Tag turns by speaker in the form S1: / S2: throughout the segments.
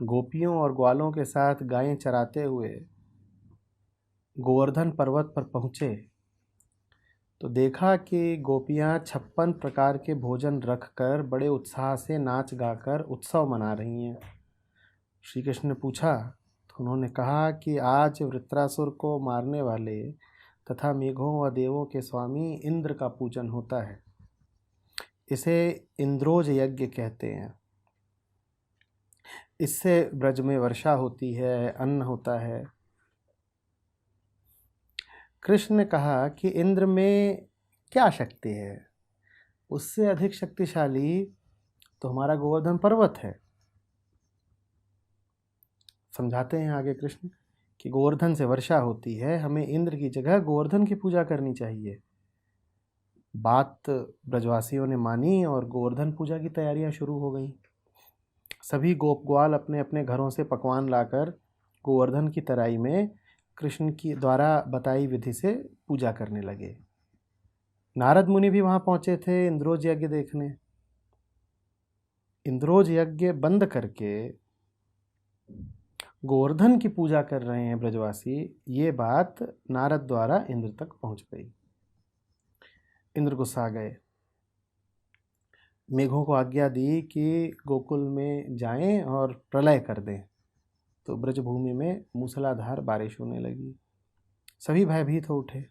S1: गोपियों और ग्वालों के साथ गायें चराते हुए गोवर्धन पर्वत पर पहुँचे तो देखा कि गोपियाँ 56 प्रकार के भोजन रखकर बड़े उत्साह से नाच गाकर उत्सव मना रही हैं। श्री कृष्ण ने पूछा तो उन्होंने कहा कि आज वृत्रासुर को मारने वाले तथा मेघों व देवों के स्वामी इंद्र का पूजन होता है। इसे इंद्रोज यज्ञ कहते हैं। इससे ब्रज में वर्षा होती है, अन्न होता है। कृष्ण ने कहा कि इंद्र में क्या शक्ति है, उससे अधिक शक्तिशाली तो हमारा गोवर्धन पर्वत है। समझाते हैं आगे कृष्ण कि गोवर्धन से वर्षा होती है, हमें इंद्र की जगह गोवर्धन की पूजा करनी चाहिए। बात ब्रजवासियों ने मानी और गोवर्धन पूजा की तैयारियां शुरू हो गईं। सभी गोप ग्वाल अपने अपने घरों से पकवान लाकर गोवर्धन की तराई में कृष्ण की द्वारा बताई विधि से पूजा करने लगे। नारद मुनि भी वहां पहुंचे थे इंद्रोज यज्ञ देखने। इंद्रोज यज्ञ बंद करके गोवर्धन की पूजा कर रहे हैं ब्रजवासी, ये बात नारद द्वारा इंद्र तक पहुंच गई। इंद्र गुस्सा गए, मेघों को आज्ञा दी कि गोकुल में जाएं और प्रलय कर दें। तो ब्रजभूमि में मूसलाधार बारिश होने लगी। सभी भयभीत हो उठे।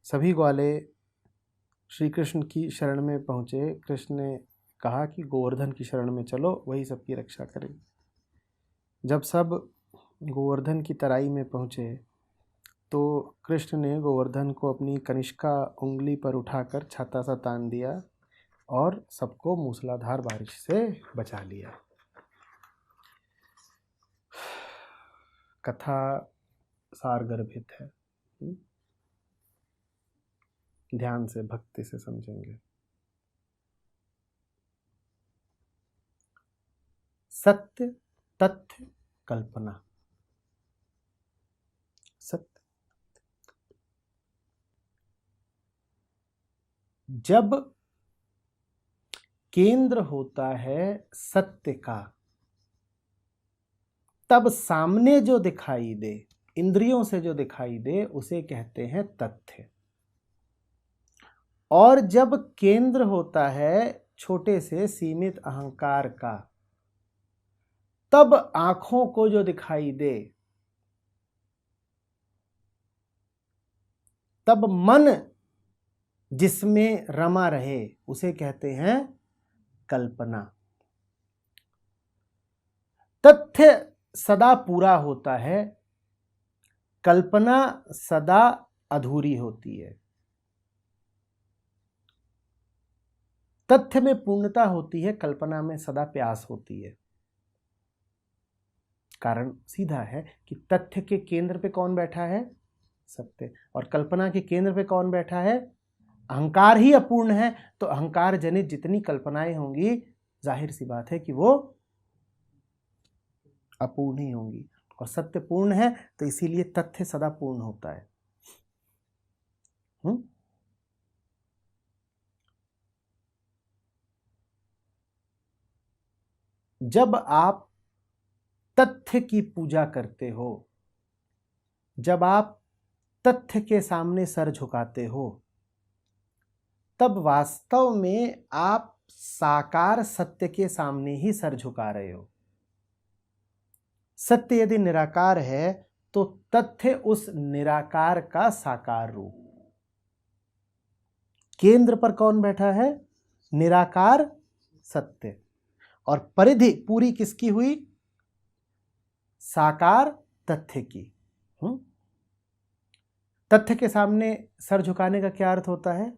S1: सभी ग्वाले श्री कृष्ण की शरण में पहुँचे। कृष्ण ने कहा कि गोवर्धन की शरण में चलो, वही सबकी रक्षा करें। जब सब गोवर्धन की तराई में पहुँचे तो कृष्ण ने गोवर्धन को अपनी कनिष्का उंगली पर उठाकर छाता सा तान दिया और सबको मूसलाधार बारिश से बचा लिया। कथा सारगर्भित है, ध्यान से भक्ति से समझेंगे। सत्य, तथ्य, कल्पना। सत्य, जब केंद्र होता है सत्य का, तब सामने जो दिखाई दे, इंद्रियों से जो दिखाई दे, उसे कहते हैं तथ्य। और जब केंद्र होता है छोटे से सीमित अहंकार का, तब आंखों को जो दिखाई दे, तब मन जिसमें रमा रहे, उसे कहते हैं कल्पना। तथ्य सदा पूरा होता है, कल्पना सदा अधूरी होती है। तथ्य में पूर्णता होती है, कल्पना में सदा प्यास होती है। कारण सीधा है कि तथ्य के केंद्र पे कौन बैठा है? सत्य। और कल्पना के केंद्र पे कौन बैठा है? अहंकार ही अपूर्ण है। तो अहंकार जनित जितनी कल्पनाएं होंगी, जाहिर सी बात है कि वो अपूर्ण ही होंगी। और सत्य पूर्ण है तो इसीलिए तथ्य सदा पूर्ण होता है। जब आप तथ्य की पूजा करते हो, जब आप तथ्य के सामने सर झुकाते हो, तब वास्तव में आप साकार सत्य के सामने ही सर झुका रहे हो। सत्य यदि निराकार है तो तथ्य उस निराकार का साकार रूप। केंद्र पर कौन बैठा है? निराकार सत्य। और परिधि पूरी किसकी हुई? साकार तथ्य की। तथ्य के सामने सर झुकाने का क्या अर्थ होता है?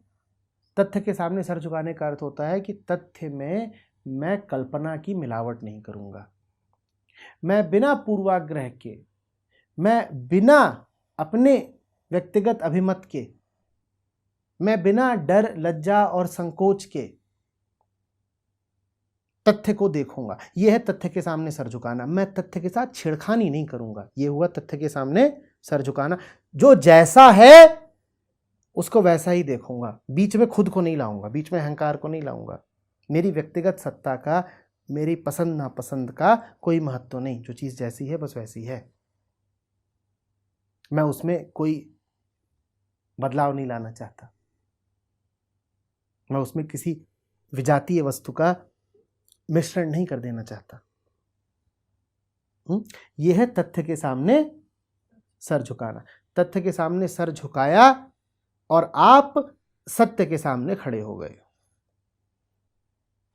S1: तथ्य के सामने सर झुकाने का अर्थ होता है कि तथ्य में मैं कल्पना की मिलावट नहीं करूंगा। मैं बिना पूर्वाग्रह के, मैं बिना अपने व्यक्तिगत अभिमत के, मैं बिना डर, लज्जा और संकोच के तथ्य को देखूंगा। यह है तथ्य के सामने सर झुकाना। मैं तथ्य के साथ छेड़खानी नहीं करूंगा। यह हुआ तथ्य के सामने सर झुकाना। जो जैसा है उसको वैसा ही देखूंगा, बीच में खुद को नहीं लाऊंगा, बीच में अहंकार को नहीं लाऊंगा। मेरी व्यक्तिगत सत्ता का मेरी पसंद नापसंद का कोई महत्व नहीं, जो चीज़ जैसी है बस वैसी है, मैं उसमें कोई बदलाव नहीं लाना चाहता, मैं उसमें किसी विजातीय वस्तु का मिश्रण नहीं कर देना चाहता। यह है तथ्य के सामने सर झुकाना। तथ्य के सामने सर झुकाया और आप सत्य के सामने खड़े हो गए।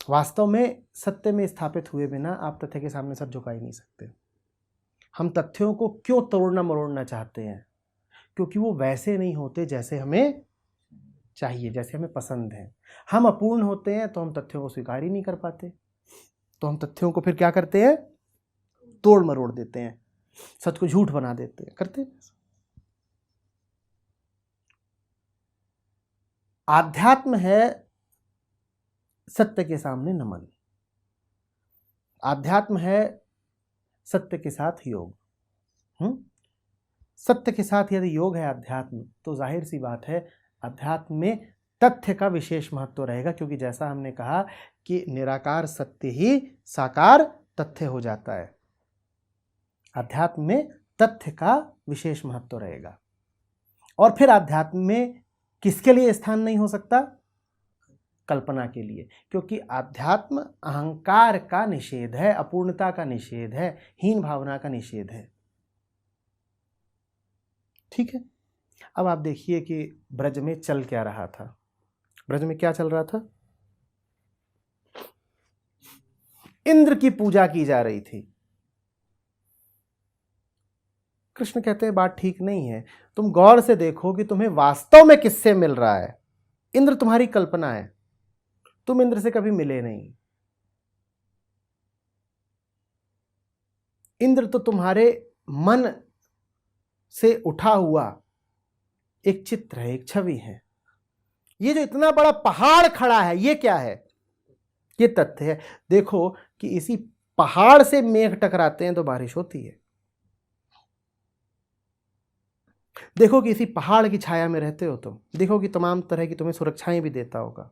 S1: वास्तव में सत्य में स्थापित हुए बिना आप तथ्य के सामने सर झुका ही नहीं सकते। हम तथ्यों को क्यों तोड़ना मरोड़ना चाहते हैं? क्योंकि वो वैसे नहीं होते जैसे हमें चाहिए, जैसे हमें पसंद है। हम अपूर्ण होते हैं तो हम तथ्यों को स्वीकार ही नहीं कर पाते, तो हम तथ्यों को फिर क्या करते हैं? तोड़ मरोड़ देते हैं, सच को झूठ बना देते हैं, करते हैं। आध्यात्म है सत्य के सामने नमन, आध्यात्म है सत्य के साथ योग। सत्य के साथ यदि योग है अध्यात्म, तो जाहिर सी बात है अध्यात्म में तथ्य का विशेष महत्व रहेगा, क्योंकि जैसा हमने कहा कि निराकार सत्य ही साकार तथ्य हो जाता है। अध्यात्म में तथ्य का विशेष महत्व रहेगा। और फिर अध्यात्म में किसके लिए स्थान नहीं हो सकता? कल्पना के लिए, क्योंकि अध्यात्म अहंकार का निषेध है, अपूर्णता का निषेध है, हीन भावना का निषेध है। ठीक है, अब आप देखिए कि ब्रज में चल क्या रहा था। ब्रज में क्या चल रहा था? इंद्र की पूजा की जा रही थी। कृष्ण कहते हैं बात ठीक नहीं है, तुम गौर से देखो कि तुम्हें वास्तव में किससे मिल रहा है। इंद्र तुम्हारी कल्पना है, तुम इंद्र से कभी मिले नहीं। इंद्र तो तुम्हारे मन से उठा हुआ एक चित्र है, एक छवि है। ये जो इतना बड़ा पहाड़ खड़ा है, ये क्या है? ये तथ्य है। देखो कि इसी पहाड़ से मेघ टकराते हैं तो बारिश होती है। देखो कि इसी पहाड़ की छाया में रहते हो तुम, देखो कि तमाम तरह की तुम्हें सुरक्षाएं भी देता होगा।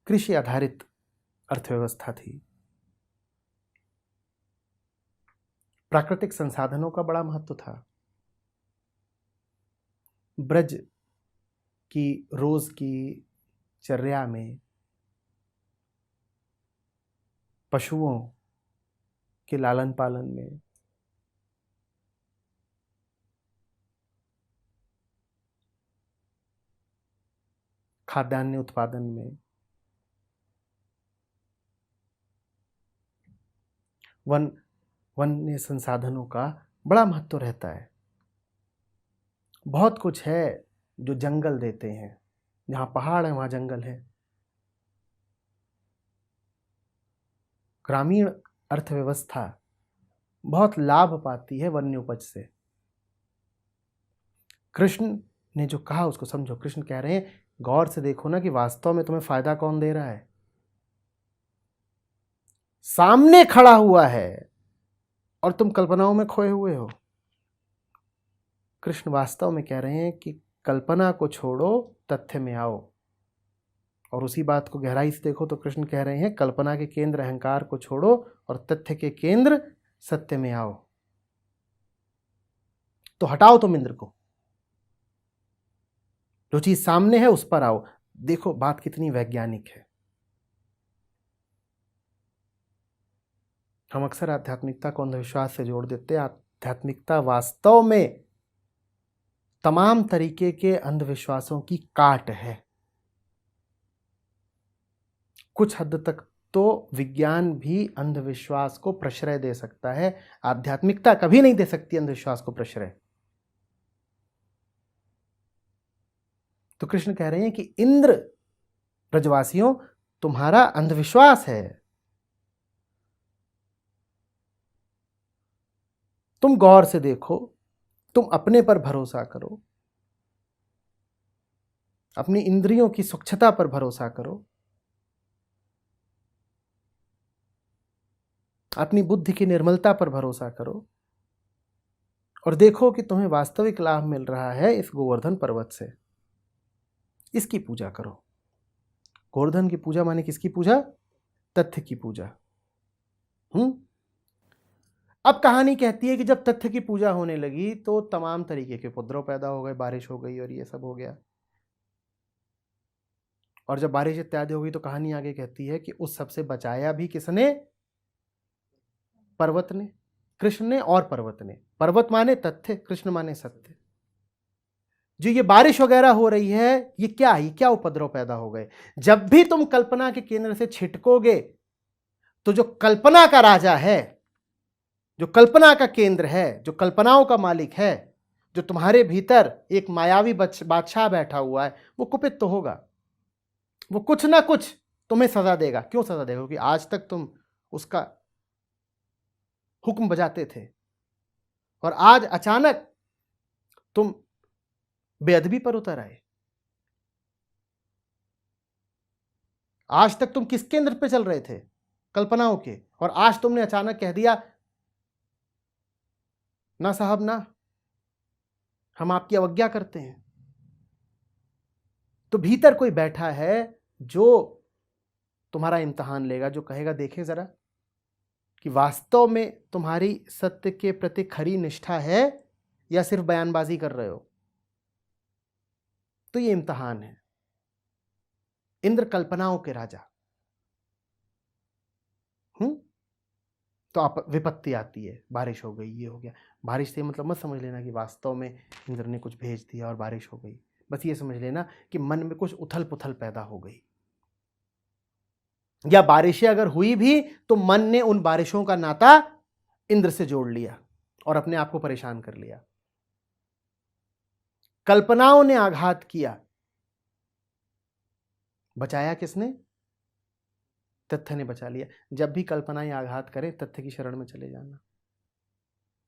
S1: कृषि आधारित अर्थव्यवस्था थी, प्राकृतिक संसाधनों का बड़ा महत्व था। ब्रज की रोज की चर्या में पशुओं के लालन पालन में खाद्यान्न उत्पादन में वन्य संसाधनों का बड़ा महत्व रहता है। बहुत कुछ है जो जंगल देते हैं, जहां पहाड़ है वहां जंगल है। ग्रामीण अर्थव्यवस्था बहुत लाभ पाती है वन्य उपज से। कृष्ण ने जो कहा उसको समझो। कृष्ण कह रहे हैं गौर से देखो ना कि वास्तव में तुम्हें फायदा कौन दे रहा है। सामने खड़ा हुआ है और तुम कल्पनाओं में खोए हुए हो। कृष्ण वास्तव में कह रहे हैं कि कल्पना को छोड़ो, तथ्य में आओ। और उसी बात को गहराई से देखो तो कृष्ण कह रहे हैं कल्पना के केंद्र अहंकार को छोड़ो और तथ्य के केंद्र सत्य में आओ। तो हटाओ तुम इंद्र को, जो चीज सामने है उस पर आओ। देखो बात कितनी वैज्ञानिक है। हम अक्सर आध्यात्मिकता को अंधविश्वास से जोड़ देते हैं। आध्यात्मिकता वास्तव में तमाम तरीके के अंधविश्वासों की काट है। कुछ हद तक तो विज्ञान भी अंधविश्वास को प्रश्रय दे सकता है, आध्यात्मिकता कभी नहीं दे सकती अंधविश्वास को प्रश्रय। तो कृष्ण कह रहे हैं कि इंद्र ब्रजवासियों तुम्हारा अंधविश्वास है। तुम गौर से देखो, तुम अपने पर भरोसा करो, अपनी इंद्रियों की सूक्ष्मता पर भरोसा करो, अपनी बुद्धि की निर्मलता पर भरोसा करो और देखो कि तुम्हें वास्तविक लाभ मिल रहा है इस गोवर्धन पर्वत से। इसकी पूजा करो। गोवर्धन की पूजा माने किसकी पूजा? तथ्य की पूजा। अब कहानी कहती है कि जब तथ्य की पूजा होने लगी तो तमाम तरीके के उपद्रव पैदा हो गए, बारिश हो गई और ये सब हो गया। और जब बारिश इत्यादि हो गई तो कहानी आगे कहती है कि उस सब से बचाया भी किसने? पर्वत ने, कृष्ण ने और पर्वत ने। पर्वत माने तथ्य, कृष्ण माने सत्य। जो ये बारिश वगैरह हो रही है, ये क्या उपद्रव पैदा हो गए? जब भी तुम कल्पना के केंद्र से छिटकोगे तो जो कल्पना का राजा है, जो कल्पना का केंद्र है, जो कल्पनाओं का मालिक है, जो तुम्हारे भीतर एक मायावी बादशाह बैठा हुआ है, वो कुपित तो होगा। वो कुछ ना कुछ तुम्हें सजा देगा। क्यों सजा देगा? क्योंकि आज तक तुम उसका हुक्म बजाते थे और आज अचानक तुम बेअदबी पर उतर आए। आज तक तुम किस केंद्र पे चल रहे थे? कल्पनाओं के। और आज तुमने अचानक कह दिया ना साहब ना, हम आपकी अवज्ञा करते हैं। तो भीतर कोई बैठा है जो तुम्हारा इम्तिहान लेगा, जो कहेगा देखे जरा कि वास्तव में तुम्हारी सत्य के प्रति खरी निष्ठा है या सिर्फ बयानबाजी कर रहे हो। तो ये इम्तिहान है। इंद्र कल्पनाओं के राजा। तो आप विपत्ति आती है, बारिश हो गई, ये हो गया। बारिश से मतलब मत समझ लेना कि वास्तव में इंद्र ने कुछ भेज दिया और बारिश हो गई। बस ये समझ लेना कि मन में कुछ उथल पुथल पैदा हो गई, या बारिशें अगर हुई भी तो मन ने उन बारिशों का नाता इंद्र से जोड़ लिया और अपने आप को परेशान कर लिया। कल्पनाओं ने आघात किया, बचाया किसने? तथ्य ने बचा लिया। जब भी कल्पनाएं आघात करें, तथ्य की शरण में चले जाना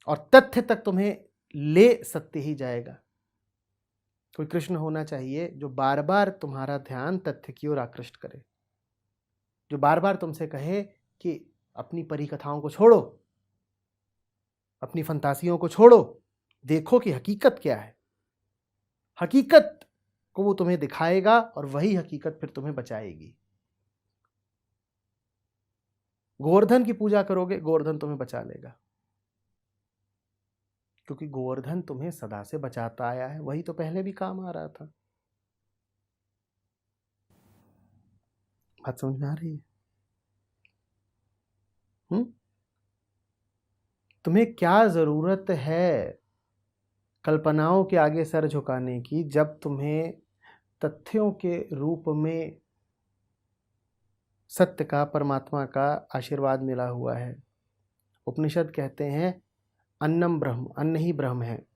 S1: और तथ्य तक तुम्हें ले सत्य ही जाएगा। कोई कृष्ण होना चाहिए जो बार बार तुम्हारा ध्यान तथ्य की ओर आकृष्ट करे, जो बार बार तुमसे कहे कि अपनी परिकथाओं को छोड़ो, अपनी फंतासियों को छोड़ो, देखो कि हकीकत क्या है। हकीकत को वो तुम्हें दिखाएगा और वही हकीकत फिर तुम्हें बचाएगी। गोवर्धन की पूजा करोगे, गोवर्धन तुम्हें बचा लेगा, क्योंकि गोवर्धन तुम्हें सदा से बचाता आया है। वही तो पहले भी काम आ रहा था। बात समझ में आ रही है? तुम्हें क्या जरूरत है कल्पनाओं के आगे सर झुकाने की, जब तुम्हें तथ्यों के रूप में सत्य का, परमात्मा का आशीर्वाद मिला हुआ है। उपनिषद कहते हैं अन्नम ब्रह्म, अन्न ही ब्रह्म है।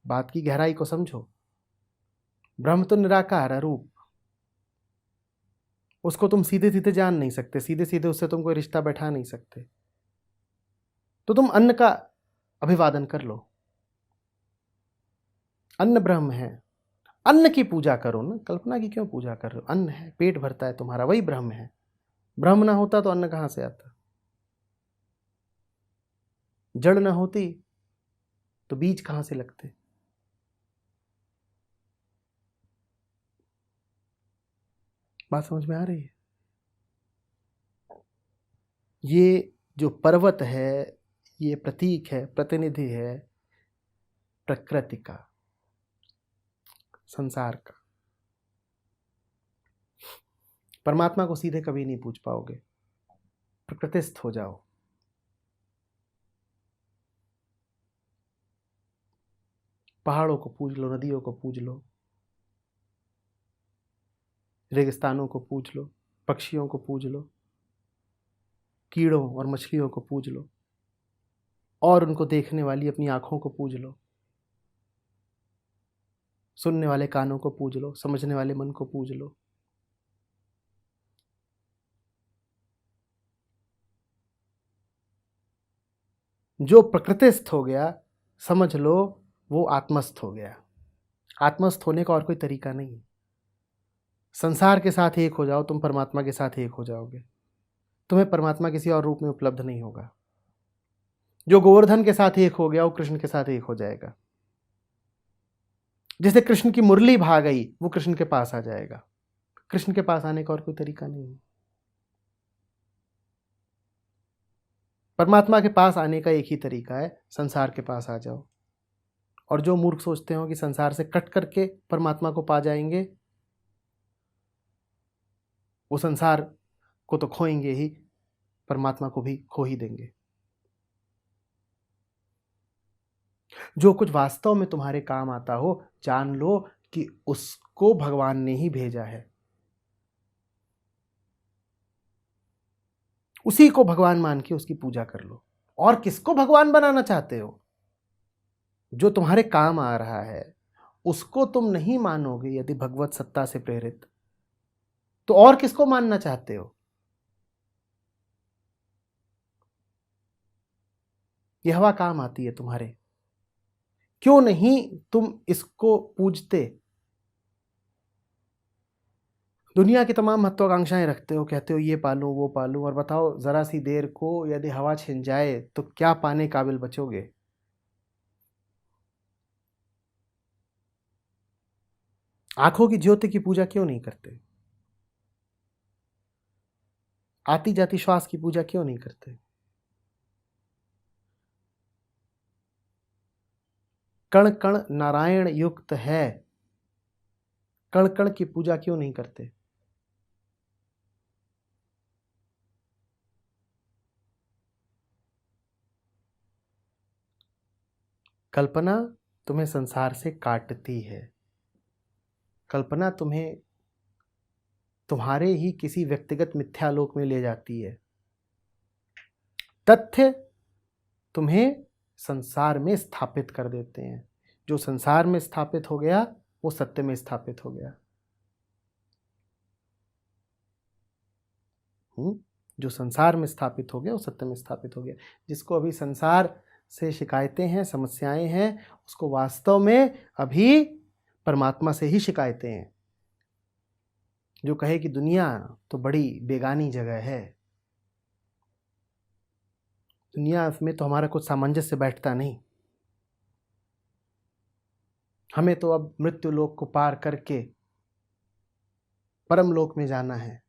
S1: बात की गहराई को समझो। ब्रह्म तो निराकार अरूप, उसको तुम सीधे सीधे जान नहीं सकते, सीधे सीधे उससे तुम कोई रिश्ता बैठा नहीं सकते। तो तुम अन्न का अभिवादन कर लो। अन्न ब्रह्म है, अन्न की पूजा करो ना। कल्पना की क्यों पूजा कर रहे हो? अन्न है, पेट भरता है तुम्हारा, वही ब्रह्म है। ब्रह्म ना होता तो अन्न कहां से आता? जड़ ना होती तो बीज कहां से लगते? बात समझ में आ रही है? ये जो पर्वत है, ये प्रतीक है, प्रतिनिधि है प्रकृति का, संसार का। परमात्मा को सीधे कभी नहीं पूछ पाओगे। प्रकृतिस्थ हो जाओ। पहाड़ों को पूज लो, नदियों को पूज लो, रेगिस्तानों को पूज लो, पक्षियों को पूज लो, कीड़ों और मछलियों को पूज लो, और उनको देखने वाली अपनी आंखों को पूज लो, सुनने वाले कानों को पूज लो, समझने वाले मन को पूज लो। जो प्रकृतिस्थ हो गया, समझ लो वो आत्मस्थ हो गया। आत्मस्थ होने का और कोई तरीका नहीं। संसार के साथ एक हो जाओ, तुम परमात्मा के साथ एक हो जाओगे। तुम्हें परमात्मा किसी और रूप में उपलब्ध नहीं होगा। जो गोवर्धन के साथ एक हो गया वो कृष्ण के साथ एक हो जाएगा। जैसे कृष्ण की मुरली भा गई, वो कृष्ण के पास आ जाएगा। कृष्ण के पास आने का और कोई तरीका नहीं है। परमात्मा के पास आने का एक ही तरीका है, संसार के पास आ जाओ। और जो मूर्ख सोचते हो कि संसार से कट करके परमात्मा को पा जाएंगे, वो संसार को तो खोएंगे ही, परमात्मा को भी खो ही देंगे। जो कुछ वास्तव में तुम्हारे काम आता हो, जान लो कि उसको भगवान ने ही भेजा है। उसी को भगवान मान के उसकी पूजा कर लो। और किसको भगवान बनाना चाहते हो? जो तुम्हारे काम आ रहा है उसको तुम नहीं मानोगे यदि भगवत सत्ता से प्रेरित, तो और किसको मानना चाहते हो? यह हवा काम आती है तुम्हारे, क्यों नहीं तुम इसको पूजते? दुनिया की तमाम महत्वाकांक्षाएं रखते हो, कहते हो ये पालूं वो पालूं, और बताओ जरा सी देर को यदि हवा छिन जाए तो क्या पाने काबिल बचोगे? आंखों की ज्योति की पूजा क्यों नहीं करते? आती जाती श्वास की पूजा क्यों नहीं करते? कण कण नारायण युक्त है, कण कण की पूजा क्यों नहीं करते? कल्पना तुम्हें संसार से काटती है। कल्पना तुम्हें तुम्हारे ही किसी व्यक्तिगत मिथ्यालोक में ले जाती है। तथ्य तुम्हें संसार में स्थापित कर देते हैं। जो संसार में स्थापित हो गया वो सत्य में स्थापित हो गया। जो संसार में स्थापित हो गया वो सत्य में स्थापित हो गया। जिसको अभी संसार से शिकायतें हैं, समस्याएं हैं, उसको वास्तव में अभी परमात्मा से ही शिकायतें हैं। जो कहे कि दुनिया तो बड़ी बेगानी जगह है, दुनिया में तो हमारा कुछ सामंजस्य बैठता नहीं, हमें तो अब मृत्यु लोक को पार करके परम लोक में जाना है।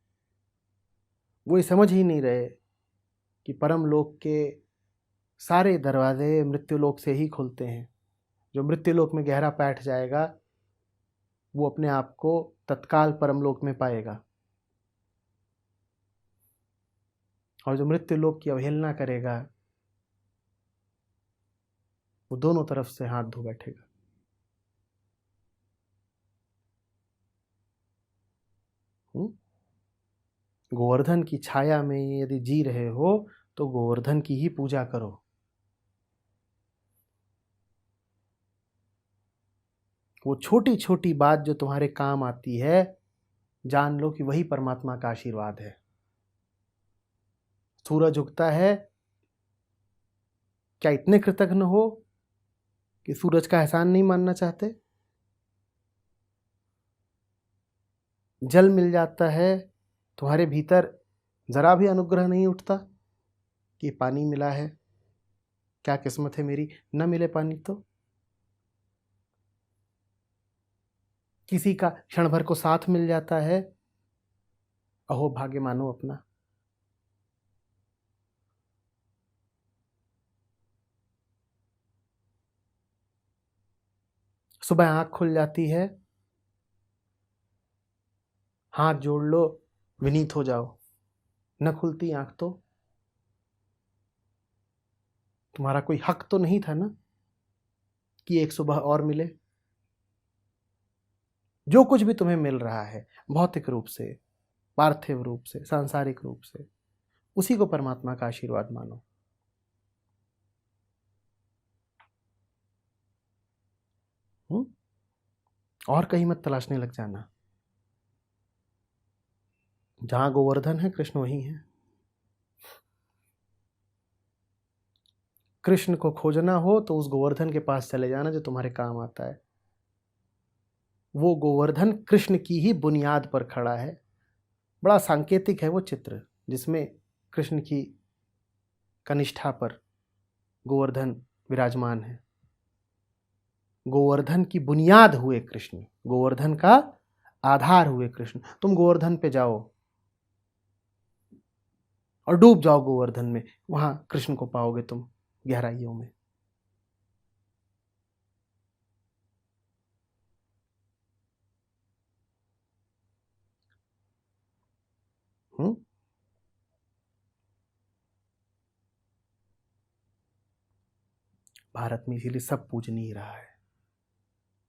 S1: वो ये समझ ही नहीं रहे कि परम लोक के सारे दरवाजे मृत्यु लोक से ही खुलते हैं। जो मृत्यु लोक में गहरा बैठ जाएगा वो अपने आप को तत्काल परम लोक में पाएगा, और जो मृत्यु लोक की अवहेलना करेगा वो दोनों तरफ से हाथ धो बैठेगा। गोवर्धन की छाया में यदि जी रहे हो तो गोवर्धन की ही पूजा करो। वो छोटी छोटी बात जो तुम्हारे काम आती है, जान लो कि वही परमात्मा का आशीर्वाद है। सूरज उगता है, क्या इतने कृतज्ञ हो कि सूरज का एहसान नहीं मानना चाहते? जल मिल जाता है, तुम्हारे भीतर जरा भी अनुग्रह नहीं उठता कि पानी मिला है, क्या किस्मत है मेरी, न मिले पानी तो। किसी का क्षण भर को साथ मिल जाता है, अहो भाग्य मानो अपना। सुबह आंख खुल जाती है, हाथ जोड़ लो, विनीत हो जाओ। न खुलती आंख तो तुम्हारा कोई हक तो नहीं था ना कि एक सुबह और मिले। जो कुछ भी तुम्हें मिल रहा है भौतिक रूप से, पार्थिव रूप से, सांसारिक रूप से, उसी को परमात्मा का आशीर्वाद मानो। और कहीं मत तलाशने लग जाना। जहां गोवर्धन है कृष्ण वहीं है। कृष्ण को खोजना हो तो उस गोवर्धन के पास चले जाना जो तुम्हारे काम आता है। वो गोवर्धन कृष्ण की ही बुनियाद पर खड़ा है। बड़ा सांकेतिक है वो चित्र जिसमें कृष्ण की कनिष्ठा पर गोवर्धन विराजमान है। गोवर्धन की बुनियाद हुए कृष्ण, गोवर्धन का आधार हुए कृष्ण। तुम गोवर्धन पे जाओ और डूब जाओ गोवर्धन में, वहां कृष्ण को पाओगे तुम गहराइयों में। हम्म। भारत में इसीलिए सब पूजनीय रहा है।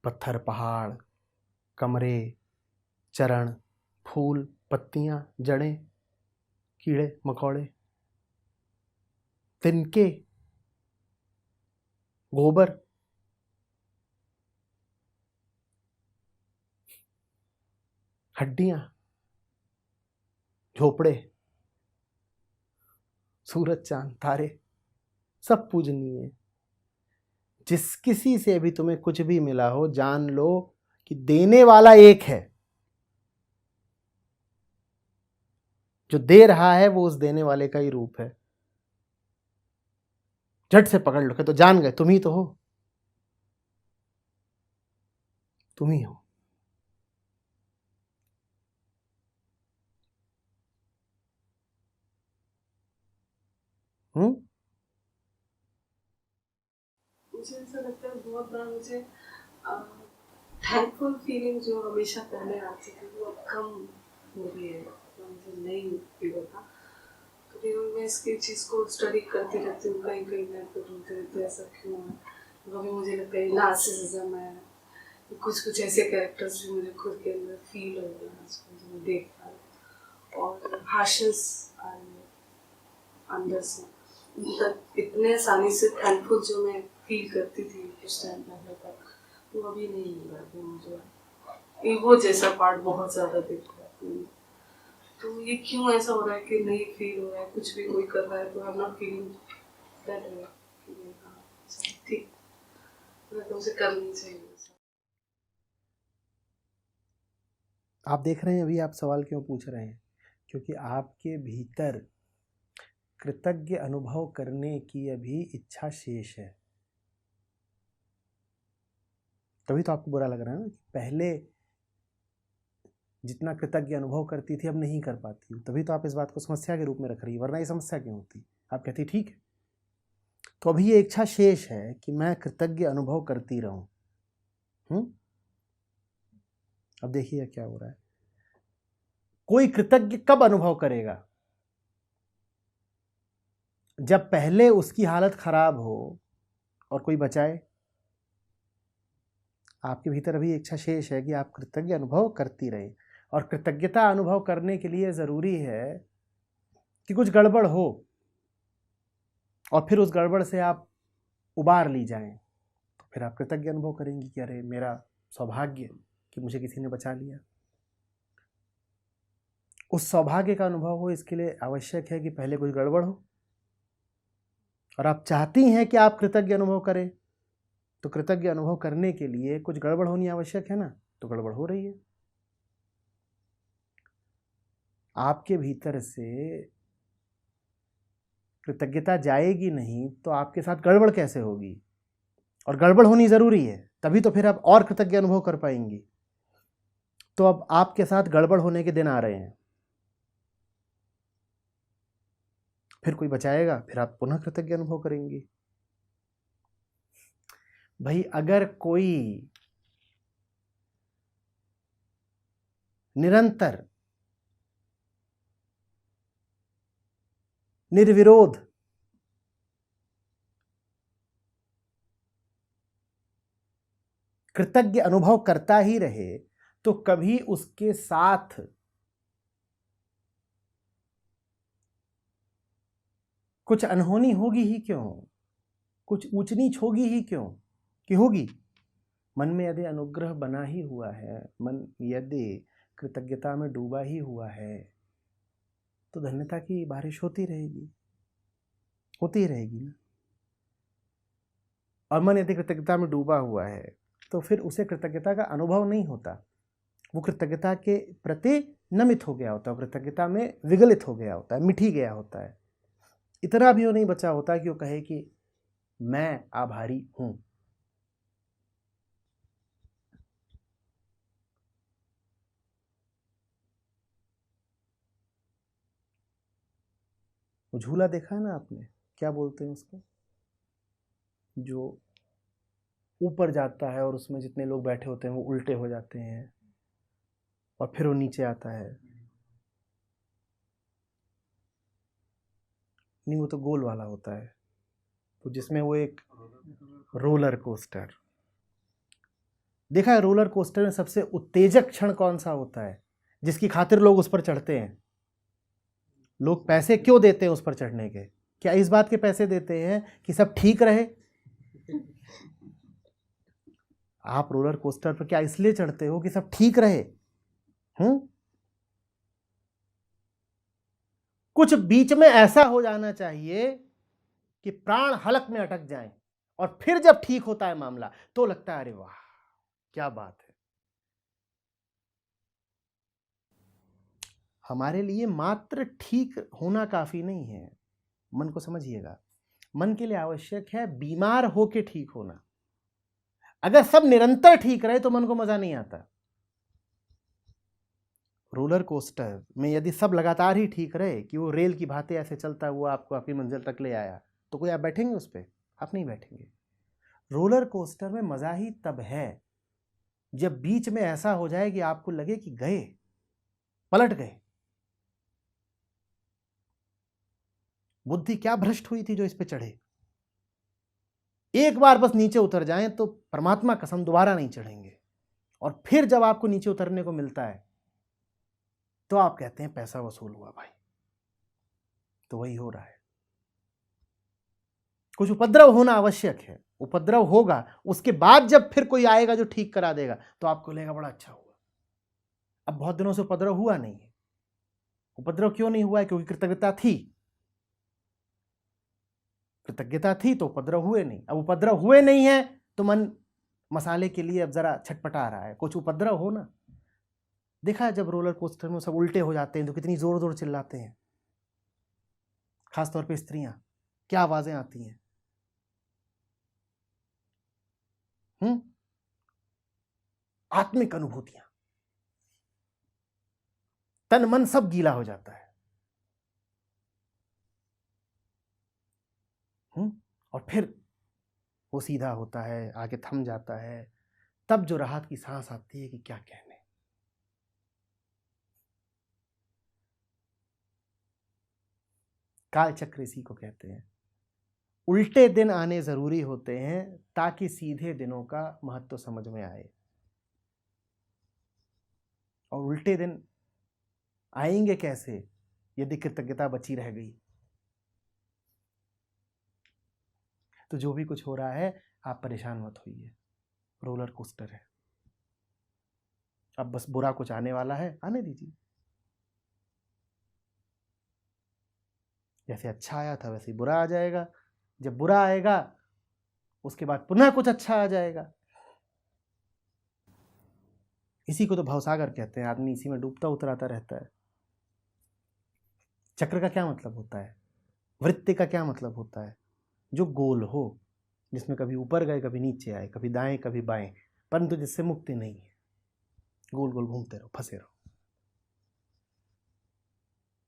S1: पत्थर, पहाड़, कमरे, चरण, फूल, पत्तियां, जड़ें, कीड़े मकोड़े, तिनके, गोबर, हड्डियां, झोपड़े, सूरज, चांद, तारे, सब पूजनीय है। जिस किसी से भी तुम्हें कुछ भी मिला हो, जान लो कि देने वाला एक है। जो दे रहा है वो उस देने वाले का ही रूप है। झट से पकड़ लो, तो जान गए तुम ही तो हो, तुम ही हो।
S2: मुझे ऐसा लगता है बहुत बार मुझे थैंकफुल फीलिंग जो हमेशा पहले आती थी वो अब कम हो रही है, मुझे नहीं फील होता। कभी मैं इसकी चीज़ को स्टडी करती रहती हूँ, कहीं कहीं मैं तो ढूंढते रहती हूँ ऐसा क्यों है। कभी मुझे लगता है नार्सिसिज्म है, कुछ कुछ ऐसे कैरेक्टर्स भी मुझे खुद के अंदर फील हो रहे हैं आजकल जो मैं देख पा रही हूँ, और हार्शनेस आ रही है अंदर से। मतलब इतने आसानी से थैंकफुल जो मैं फील करती थी कुछ टाइम पहले तक, वो अभी नहीं हो रहा है। मुझे ईगो जैसा पार्ट बहुत ज़्यादा दिख रहा है। तो ये क्यों ऐसा हो रहा है कि नहीं फील हो रहा है, कुछ भी कोई कर रहा है तो I am not feeling that way, ठीक तुमसे करनी चाहिए।
S1: आप देख रहे हैं अभी आप सवाल क्यों पूछ रहे हैं? क्योंकि आपके भीतर कृतज्ञ अनुभव करने की अभी इच्छा शेष है। तभी तो आपको बुरा लग रहा है ना, पहले जितना कृतज्ञ अनुभव करती थी अब नहीं कर पाती हूँ। तभी तो आप इस बात को समस्या के रूप में रख रही है, वरना ये समस्या क्यों होती? आप कहती ठीक है। तो अभी ये इच्छा शेष है कि मैं कृतज्ञ अनुभव करती रहूं। अब देखिए क्या हो रहा है। कोई कृतज्ञ कब अनुभव करेगा? जब पहले उसकी हालत खराब हो और कोई बचाए। आपके भीतर अभी इच्छा शेष है कि आप कृतज्ञ अनुभव करती रहे, और कृतज्ञता अनुभव करने के लिए जरूरी है कि कुछ गड़बड़ हो और फिर उस गड़बड़ से आप उबार ली जाएं। तो फिर आप कृतज्ञ अनुभव करेंगी कि अरे मेरा सौभाग्य कि मुझे किसी ने बचा लिया। उस सौभाग्य का अनुभव हो इसके लिए आवश्यक है कि पहले कुछ गड़बड़ हो, और आप चाहती हैं कि आप कृतज्ञ अनुभव करें, तो कृतज्ञ अनुभव करने के लिए कुछ गड़बड़ होनी आवश्यक है ना। तो गड़बड़ हो रही है। आपके भीतर से कृतज्ञता जाएगी नहीं तो आपके साथ गड़बड़ कैसे होगी? और गड़बड़ होनी जरूरी है, तभी तो फिर आप और कृतज्ञ अनुभव कर पाएंगी। तो अब आपके साथ गड़बड़ होने के दिन आ रहे हैं, फिर कोई बचाएगा, फिर आप पुनः कृतज्ञ अनुभव करेंगी। भाई अगर कोई निरंतर निर्विरोध कृतज्ञ अनुभव करता ही रहे तो कभी उसके साथ कुछ अनहोनी होगी ही क्यों? कुछ ऊंच नीच होगी ही क्यों? कि होगी? मन में यदि अनुग्रह बना ही हुआ है, मन यदि कृतज्ञता में डूबा ही हुआ है, तो धन्यता की बारिश होती रहेगी, होती ही रहेगी ना। और मन यदि कृतज्ञता में डूबा हुआ है तो फिर उसे कृतज्ञता का अनुभव नहीं होता। वो कृतज्ञता के प्रति नमित हो गया होता है, कृतज्ञता में विगलित हो गया होता है, मिठी गया होता है। इतना भी वो नहीं बचा होता कि वो कहे कि मैं आभारी हूं। वो झूला देखा है ना आपने, क्या बोलते हैं उसको, जो ऊपर जाता है और उसमें जितने लोग बैठे होते हैं वो उल्टे हो जाते हैं और फिर वो नीचे आता है। नहीं, वो तो गोल वाला होता है, तो जिसमें वो एक रोलर कोस्टर देखा है। रोलर कोस्टर में सबसे उत्तेजक क्षण कौन सा होता है, जिसकी खातिर लोग उस पर चढ़ते हैं? लोग पैसे क्यों देते हैं उस पर चढ़ने के? क्या इस बात के पैसे देते हैं कि सब ठीक रहे? आप रोलर कोस्टर पर क्या इसलिए चढ़ते हो कि सब ठीक रहे? कुछ बीच में ऐसा हो जाना चाहिए कि प्राण हलक में अटक जाएं, और फिर जब ठीक होता है मामला तो लगता है अरे वाह क्या बात है। हमारे लिए मात्र ठीक होना काफी नहीं है, मन को समझिएगा। मन के लिए आवश्यक है बीमार होके ठीक होना। अगर सब निरंतर ठीक रहे तो मन को मजा नहीं आता। रोलर कोस्टर में यदि सब लगातार ही ठीक रहे कि वो रेल की भांति ऐसे चलता हुआ आपको आपकी मंजिल तक ले आया, तो कोई आप बैठेंगे उस पर? आप नहीं बैठेंगे। रोलर कोस्टर में मजा ही तब है जब बीच में ऐसा हो जाए कि आपको लगे कि गए, पलट गए। बुद्धि क्या भ्रष्ट हुई थी जो इस पे चढ़े। एक बार बस नीचे उतर जाएं तो परमात्मा कसम दोबारा नहीं चढ़ेंगे। और फिर जब आपको नीचे उतरने को मिलता है तो आप कहते हैं पैसा वसूल हुआ भाई। तो वही हो रहा है। कुछ उपद्रव होना आवश्यक है, उपद्रव होगा, उसके बाद जब फिर कोई आएगा जो ठीक करा देगा तो आपको लगेगा बड़ा अच्छा हुआ। अब बहुत दिनों से उपद्रव हुआ नहीं है। उपद्रव क्यों नहीं हुआ है? क्योंकि कृतज्ञता थी। कृतज्ञता थी तो उपद्रव हुए नहीं। अब उपद्रव हुए नहीं है तो मन मसाले के लिए अब जरा छटपटा रहा है। कुछ उपद्रव हो ना। देखा है जब रोलर कोस्टर में सब उल्टे हो जाते हैं तो कितनी जोर जोर चिल्लाते हैं, खासतौर पे स्त्रियां, क्या आवाजें आती हैं। आत्मिक अनुभूतियां, तन मन सब गीला हो जाता है। और फिर वो सीधा होता है, आगे थम जाता है। तब जो राहत की सांस आती है कि क्या कहने। काल चक्र इसी को कहते हैं। उल्टे दिन आने जरूरी होते हैं ताकि सीधे दिनों का महत्व समझ में आए। और उल्टे दिन आएंगे कैसे यदि कृतज्ञता बची रह गई? तो जो भी कुछ हो रहा है आप परेशान मत होइए, रोलर कोस्टर है। अब बस बुरा कुछ आने वाला है, आने दीजिए। जैसे अच्छा आया था वैसे ही बुरा आ जाएगा। जब बुरा आएगा उसके बाद पुनः कुछ अच्छा आ जाएगा। इसी को तो भवसागर कहते हैं। आदमी इसी में डूबता उतराता रहता है। चक्र का क्या मतलब होता है? वृत्ति का क्या मतलब होता है? जो गोल हो, जिसमें कभी ऊपर गए कभी नीचे आए, कभी दाएं कभी बाएं, परंतु जिससे मुक्ति नहीं है। गोल गोल घूमते रहो, फंसे रहो।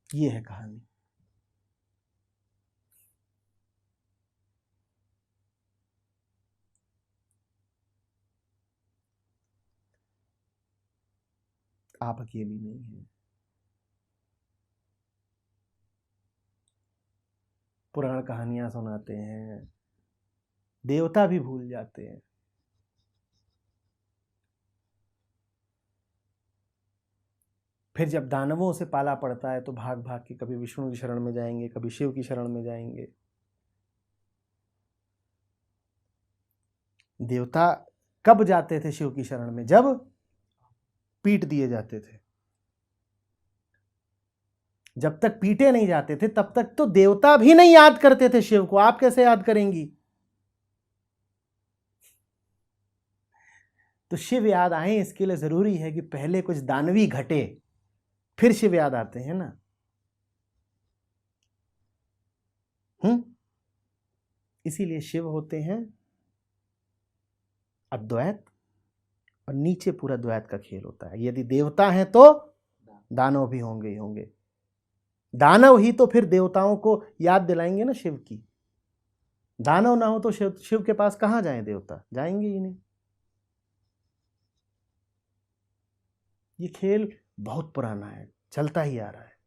S1: ये है कहानी। आप अकेली नहीं है। पुराण कहानियां सुनाते हैं, देवता भी भूल जाते हैं। फिर जब दानवों से पाला पड़ता है तो भाग भाग के कभी विष्णु की शरण में जाएंगे, कभी शिव की शरण में जाएंगे। देवता कब जाते थे शिव की शरण में? जब पीट दिए जाते थे। जब तक पीटे नहीं जाते थे तब तक तो देवता भी नहीं याद करते थे शिव को। आप कैसे याद करेंगी? तो शिव याद आए इसके लिए जरूरी है कि पहले कुछ दानवी घटे, फिर शिव याद आते हैं ना। इसीलिए शिव होते हैं अद्वैत, और नीचे पूरा द्वैत का खेल होता है। यदि देवता हैं तो दानव भी होंगे ही होंगे। दानव ही तो फिर देवताओं को याद दिलाएंगे ना शिव की। दानव ना हो तो शिव के पास कहाँ जाएं देवता, जाएंगे ही नहीं। ये खेल बहुत पुराना है, चलता ही आ रहा है।